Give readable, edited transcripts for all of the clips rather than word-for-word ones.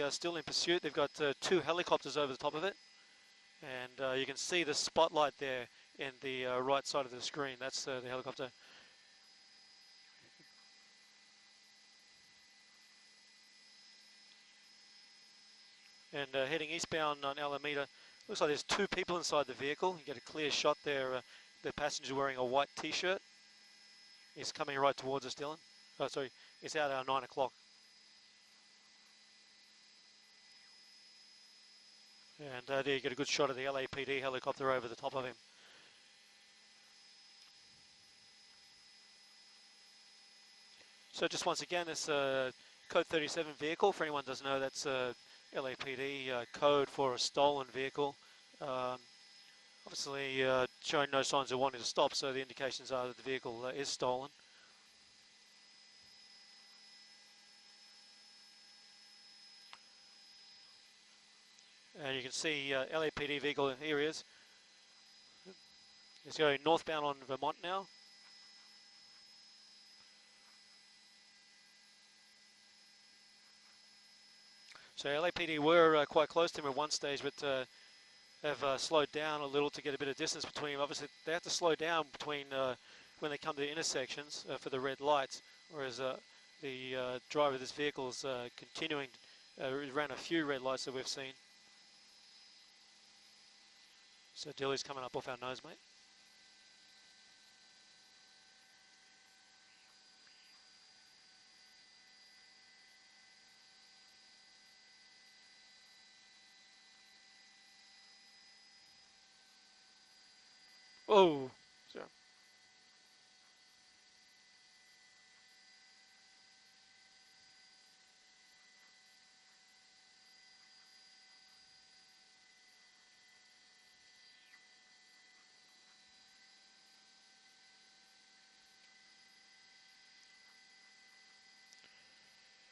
Still in pursuit. They've got 2 helicopters over the top of it, and you can see the spotlight there in the right side of the screen. That's the helicopter. And heading eastbound on Alameda, looks like there's 2 people inside the vehicle. You get a clear shot there. The passenger wearing a white t-shirt. He's coming right towards us, Dylan. Oh, sorry, it's out at 9 o'clock. And there you get a good shot of the LAPD helicopter over the top of him. So just once again, this code 37 vehicle, for anyone who doesn't know, that's LAPD code for a stolen vehicle. Obviously showing no signs of wanting to stop, so the indications are that the vehicle is stolen. And you can see LAPD vehicle, here he is. It's going northbound on Vermont now. So LAPD were quite close to him at one stage, but have slowed down a little to get a bit of distance between them. Obviously, they have to slow down between when they come to the intersections for the red lights, whereas the driver of this vehicle is continuing, ran a few red lights that we've seen. So Dilly's coming up off our nose, mate. Oh, sorry.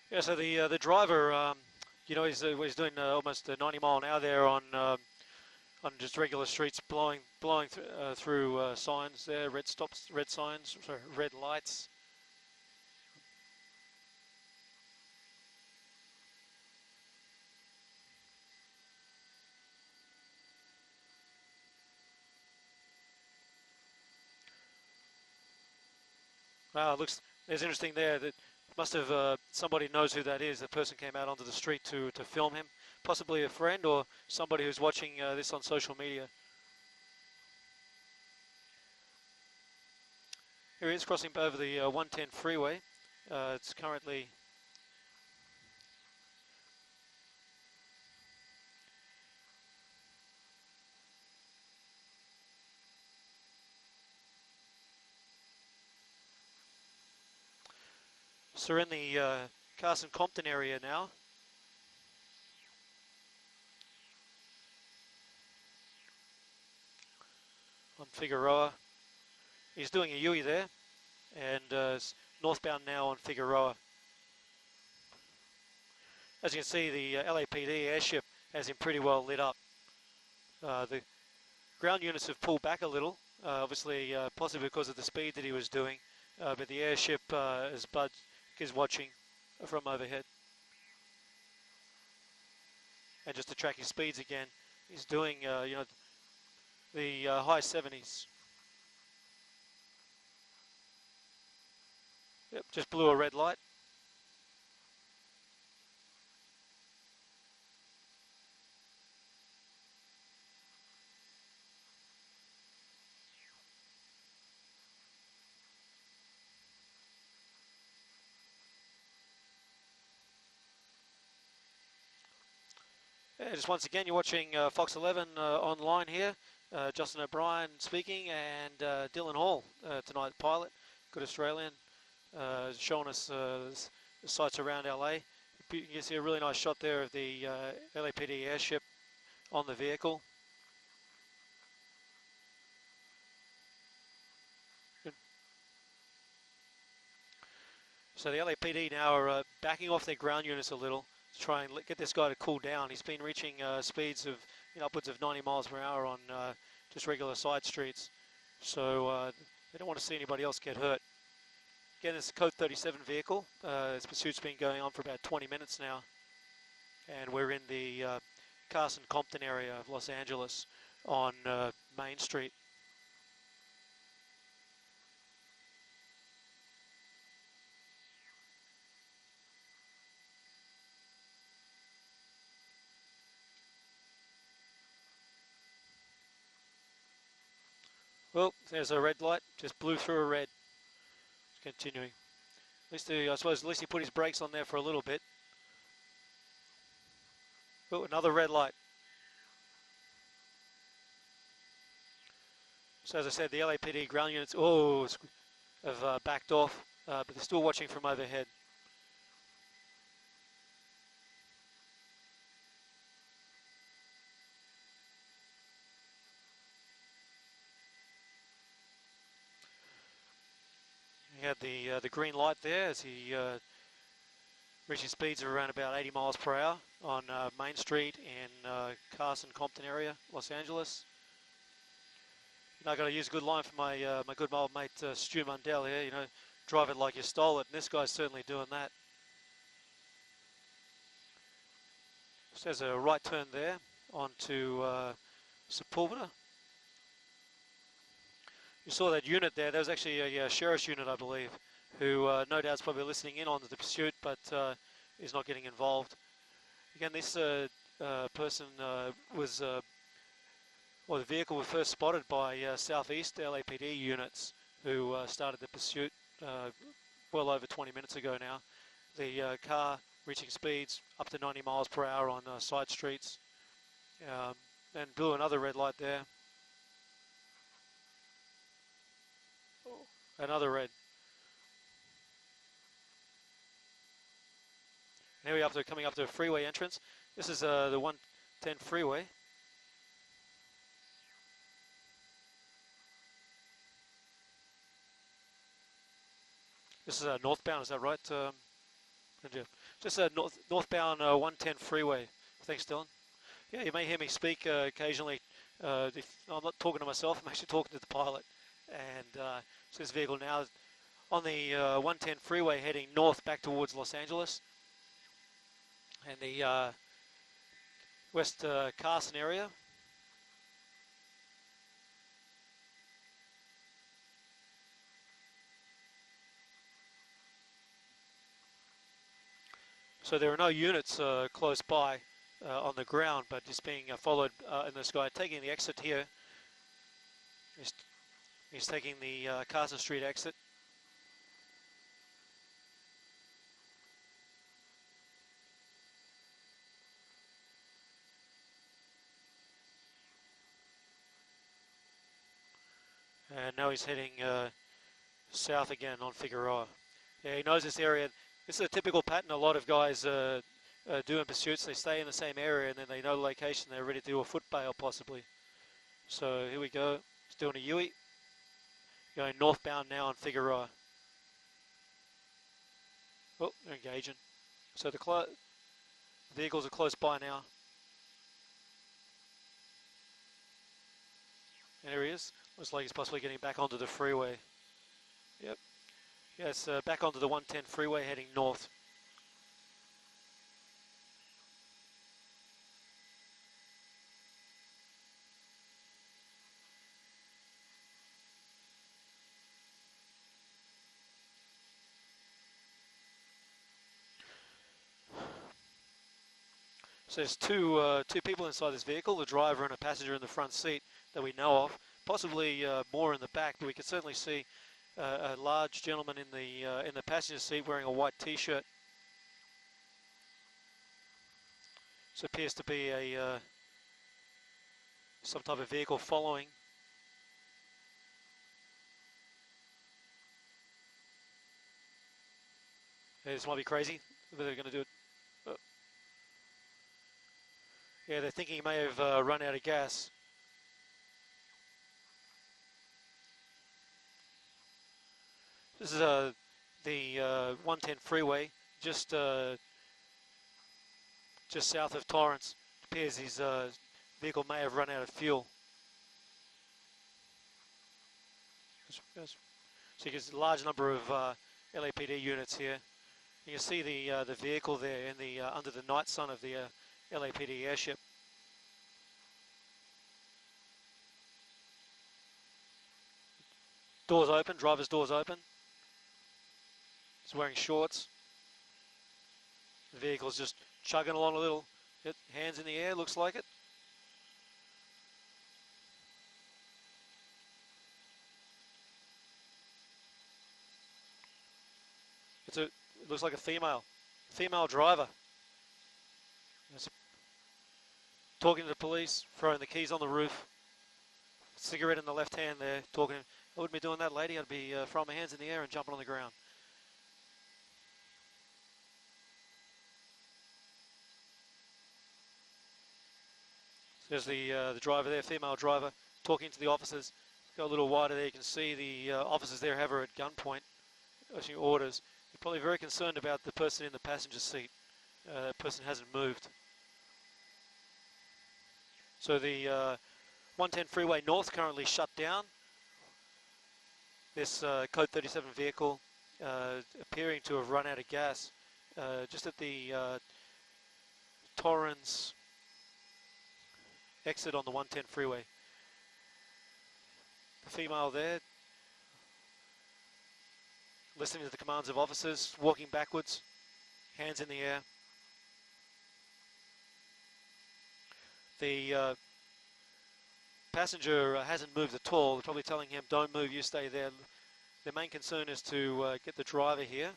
Yeah, so the driver, you know, he's doing almost 90 mile an hour there on just regular streets, blowing through signs there, red stops, red signs, sorry, red lights. Wow, looks, there's interesting there that must have somebody knows who that is. The person came out onto the street to film him, possibly a friend or somebody who's watching this on social media. Here he is crossing over the 110 freeway. It's currently so we're in the Carson Compton area now. On Figueroa. He's doing a U-turn there, and northbound now on Figueroa. As you can see, the LAPD airship has him pretty well lit up. The ground units have pulled back a little, obviously possibly because of the speed that he was doing, but the airship is watching from overhead. And just to track his speeds again, he's doing you know, the high 70s. Yep, just blew a red light. Yeah, just once again, you're watching Fox 11 online here. Justin O'Brien speaking, and Dylan Hall tonight, pilot, good Australian, showing us the sights around LA. You can see a really nice shot there of the LAPD airship on the vehicle. Good. So the LAPD now are backing off their ground units a little to try and get this guy to cool down. He's been reaching speeds of upwards of 90 miles per hour on just regular side streets. So they don't want to see anybody else get hurt. Again, it's a code 37 vehicle. This pursuit's been going on for about 20 minutes now. and we're in the Carson Compton area of Los Angeles on Main Street. Well, there's a red light, just blew through a red. Continuing. I suppose at least he put his brakes on there for a little bit. Oh, another red light. So as I said, the LAPD ground units have backed off, but they're still watching from overhead. He had the green light there as he reaching speeds of around about 80 miles per hour on Main Street in Carson Compton area, Los Angeles. You know, I got to use a good line from my good old mate Stu Mundell here. You know, drive it like you stole it, and this guy's certainly doing that. So there's a right turn there onto Sepulveda. You saw that unit there. That was actually a sheriff's unit, I believe, who no doubt is probably listening in on the pursuit, but is not getting involved. Again, this person was, well, the vehicle was first spotted by Southeast LAPD units who started the pursuit well over 20 minutes ago now. The car reaching speeds up to 90 miles per hour on side streets, and blew another red light there. Another red. Here we are coming up to a freeway entrance. This is the 110 freeway. This is northbound, is that right? Just northbound 110 freeway. Thanks, Dylan. Yeah, you may hear me speak occasionally. I'm not talking to myself, I'm actually talking to the pilot. And so this vehicle now is on the 110 freeway heading north back towards Los Angeles. And the West Carson area. So there are no units close by on the ground, but just being followed in the sky. Taking the exit here. He's taking the Carson Street exit. And now he's heading south again on Figueroa. Yeah, he knows this area. This is a typical pattern a lot of guys do in pursuits. They stay in the same area and then they know the location. They're ready to do a foot bail possibly. So here we go. He's doing a Yui. Going northbound now on Figueroa. Oh, they're engaging. So the vehicles are close by now. And there he is. Looks like he's possibly getting back onto the freeway. Yep. Yes, back onto the 110 freeway heading north. So there's two people inside this vehicle, the driver and a passenger in the front seat that we know of. Possibly more in the back, but we can certainly see a large gentleman in the passenger seat wearing a white T-shirt. This appears to be a some type of vehicle following. Yeah, this might be crazy, but they're going to do it. Yeah, they're thinking he may have run out of gas. This is the 110 freeway, just south of Torrance. It appears his vehicle may have run out of fuel. So you get a large number of LAPD units here. You can see the vehicle there in the under the night sun of the LAPD airship. Doors open, driver's doors open. He's wearing shorts. The vehicle's just chugging along a little. Hands in the air, looks like it. It looks like a female driver. It's talking to the police, throwing the keys on the roof. Cigarette in the left hand there, talking. I wouldn't be doing that, lady. I'd be throwing my hands in the air and jumping on the ground. There's the driver there, female driver, talking to the officers. Go a little wider there, you can see the officers there have her at gunpoint, issuing orders. They're probably very concerned about the person in the passenger seat. That person hasn't moved. So the 110 freeway north currently shut down. This Code 37 vehicle appearing to have run out of gas just at the Torrens exit on the 110 freeway. The female there, listening to the commands of officers, walking backwards, hands in the air. The passenger hasn't moved at all. They're probably telling him, don't move, you stay there. Their main concern is to get the driver here,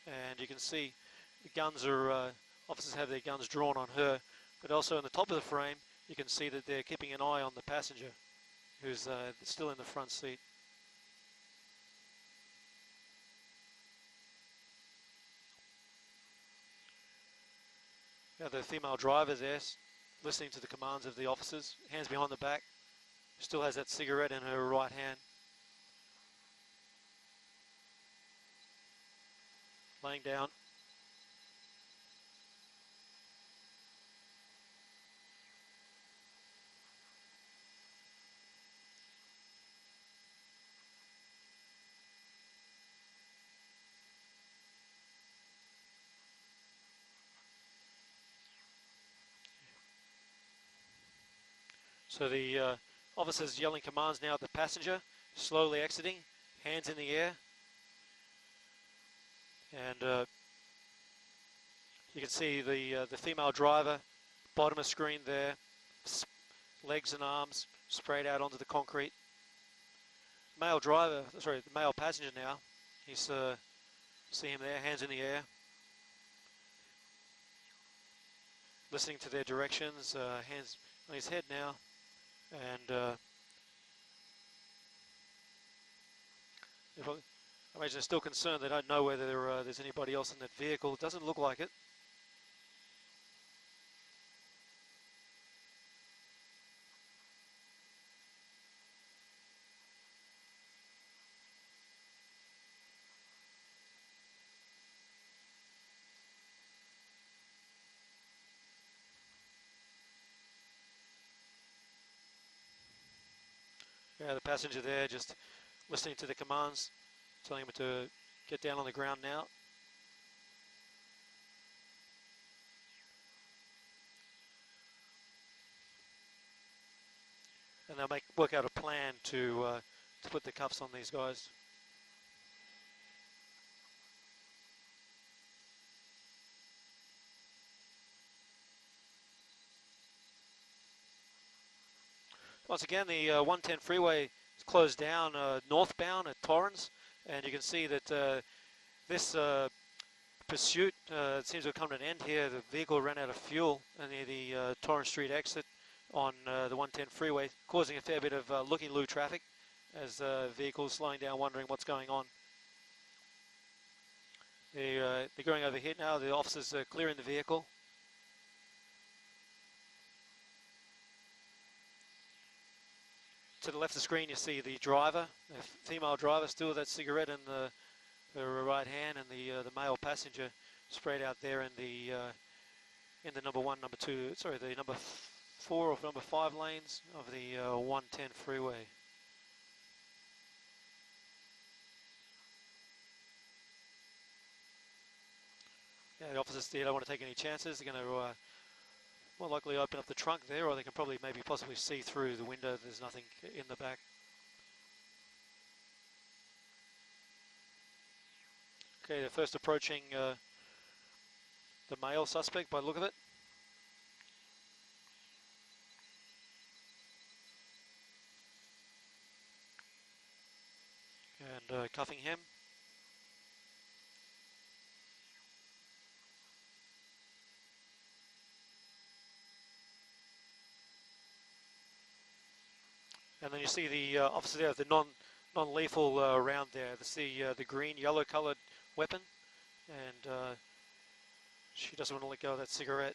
and you can see the guns are, officers have their guns drawn on her, but also in the top of the frame, you can see that they're keeping an eye on the passenger, who's still in the front seat. Now the female driver there, listening to the commands of the officers, hands behind the back, still has that cigarette in her right hand. Laying down. So the officers yelling commands now at the passenger, slowly exiting, hands in the air. And you can see the female driver, bottom of screen there, legs and arms sprayed out onto the concrete. Male driver, sorry, the male passenger now, he's see him there, hands in the air. Listening to their directions, hands on his head now. And I imagine they're still concerned. They don't know whether there's anybody else in that vehicle. It doesn't look like it. Yeah, the passenger there just listening to the commands, telling him to get down on the ground now. And they'll work out a plan to put the cuffs on these guys. Once again, the 110 freeway is closed down northbound at Torrens, and you can see that this pursuit seems to have come to an end here. The vehicle ran out of fuel near the Torrens Street exit on the 110 freeway, causing a fair bit of looky-loo traffic as vehicles slowing down, wondering what's going on. They're going over here now. The officers are clearing the vehicle. To the left of the screen, you see the driver, the female driver, still with that cigarette in her right hand, and the male passenger sprayed out there in the number 1, number 2, sorry, the number 4 or number 5 lanes of the 110 freeway. Yeah, the officers, they don't want to take any chances. They're going to more likely open up the trunk there, or they can probably maybe possibly see through the window. There's nothing in the back. Okay, they're first approaching the male suspect by the look of it. And cuffing him. And then you see the officer there, the non-lethal round there. That's the green, yellow coloured weapon. And she doesn't want to let go of that cigarette.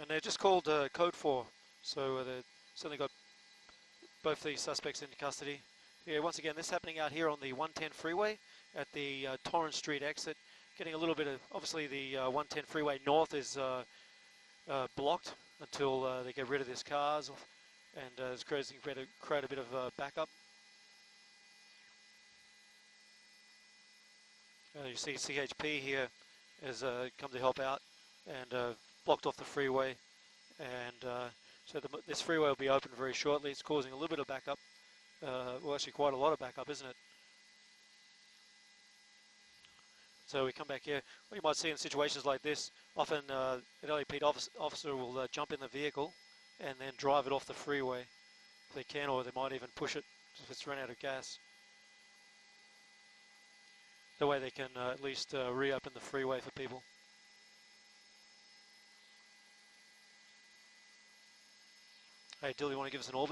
And they're just called Code 4. So they've certainly got both these suspects into custody. Yeah, once again, this is happening out here on the 110 freeway at the Torrance Street exit. Getting a little bit of, obviously the 110 freeway north is blocked until they get rid of these cars, and it's creating create a bit of backup. You see CHP here has come to help out and blocked off the freeway, and so this freeway will be open very shortly. It's causing a little bit of backup. Well, actually quite a lot of backup, isn't it? So we come back here. What you might see in situations like this, often an LAPD officer will jump in the vehicle and then drive it off the freeway if they can, or they might even push it if it's run out of gas. That way they can at least reopen the freeway for people. Hey, Dill, you want to give us an orbit?